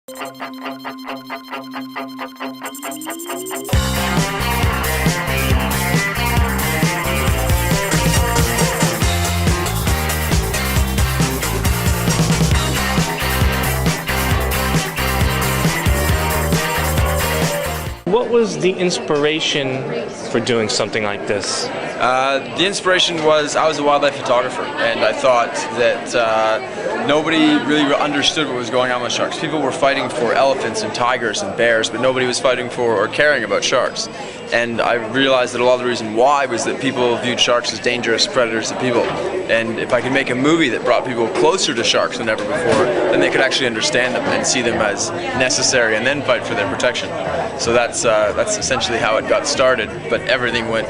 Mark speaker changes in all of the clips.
Speaker 1: What was the inspiration for doing something like this?
Speaker 2: The inspiration was I was a wildlife photographer, and I thought that nobody really understood what was going on with sharks. People were fighting for elephants and tigers and bears, but nobody was fighting for or caring about sharks. And I realized that a lot of the reason why was that people viewed sharks as dangerous predators to people. And if I could make a movie that brought people closer to sharks than ever before, then they could actually understand them and see them as necessary and then fight for their protection. So that's essentially how it got started, but everything went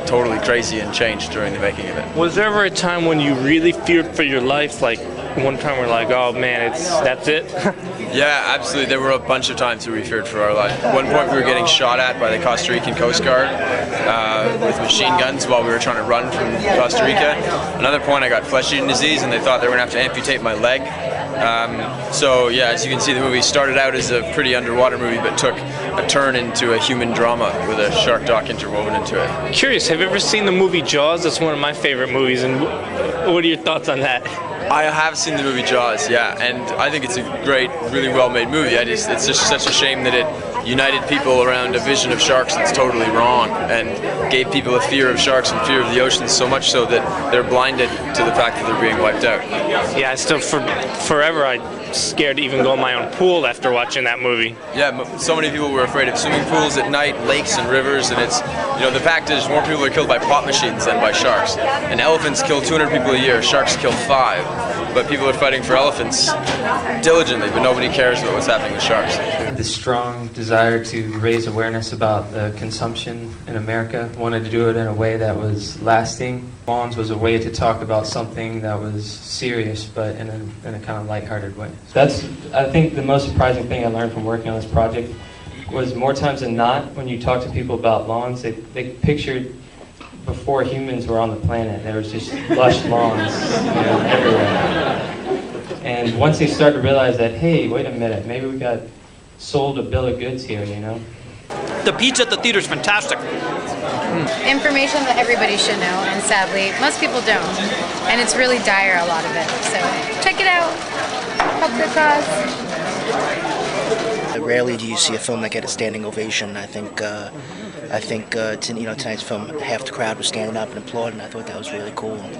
Speaker 2: totally crazy and changed during the making of it.
Speaker 1: Was there ever a time when you really feared for your life? Like one time we're like, oh man, that's it?
Speaker 2: Yeah, absolutely. There were a bunch of times where we feared for our life. At one point we were getting shot at by the Costa Rican Coast Guard with machine guns while we were trying to run from Costa Rica. Another point I got flesh-eating disease and they thought they were going to have to amputate my leg. So yeah, as you can see, the movie started out as a pretty underwater movie but took a turn into a human drama with a shark doc interwoven into it.
Speaker 1: Curious, have you ever seen the movie Jaws? That's one of my favorite movies, and what are your thoughts on that?
Speaker 2: I have seen the movie Jaws, yeah, and I think it's a great, really well-made movie. It's just such a shame that it united people around a vision of sharks that's totally wrong and gave people a fear of sharks and fear of the ocean so much so that they're blinded to the fact that they're being wiped out.
Speaker 1: Yeah, I still, forever, I'm scared to even go in my own pool after watching that movie.
Speaker 2: Yeah, so many people were afraid of swimming pools at night, lakes and rivers, and it's, the fact is more people are killed by pop machines than by sharks. And elephants kill 200 people a year, sharks kill 5. But people are fighting for elephants diligently, but nobody cares about what's happening with sharks.
Speaker 3: The strong desire to raise awareness about consumption in America. Wanted to do it in a way that was lasting. Lawns was a way to talk about something that was serious, but in a kind of lighthearted way. That's, I think, the most surprising thing I learned from working on this project was more times than not, when you talk to people about lawns, they pictured before humans were on the planet, there was just lush lawns everywhere. And once they start to realize that, hey, wait a minute, maybe we got sold a bill of goods here,
Speaker 4: The pizza at the theater is fantastic.
Speaker 5: Information that everybody should know, and sadly, most people don't. And it's really dire, a lot of it. So check it out. Help the cause.
Speaker 6: Rarely do you see a film that get a standing ovation. I think tonight's film, half the crowd was standing up and applauding. I thought that was really cool. And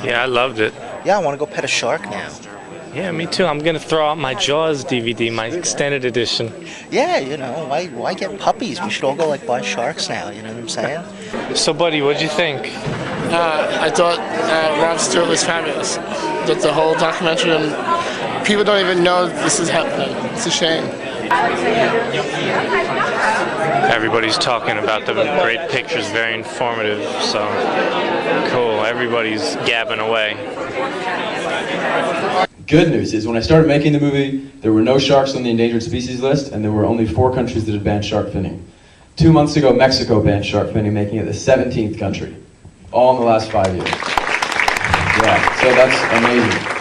Speaker 1: Yeah, I loved it.
Speaker 6: Yeah, I want to go pet a shark now.
Speaker 1: Yeah, me too. I'm gonna throw out my Jaws DVD, my extended edition.
Speaker 6: Yeah, why get puppies? We should all go buy sharks now. You know what I'm saying?
Speaker 1: So, buddy, what'd you think?
Speaker 7: I thought Rod Stewart was fabulous. The whole documentary, and people don't even know this is happening. It's a shame.
Speaker 1: Everybody's talking about the great pictures, very informative, so cool. Everybody's gabbing away.
Speaker 8: Good news is when I started making the movie, there were no sharks on the endangered species list, and there were only 4 countries that had banned shark finning. 2 months ago, Mexico banned shark finning, making it the 17th country, all in the last 5 years. Yeah, so that's amazing.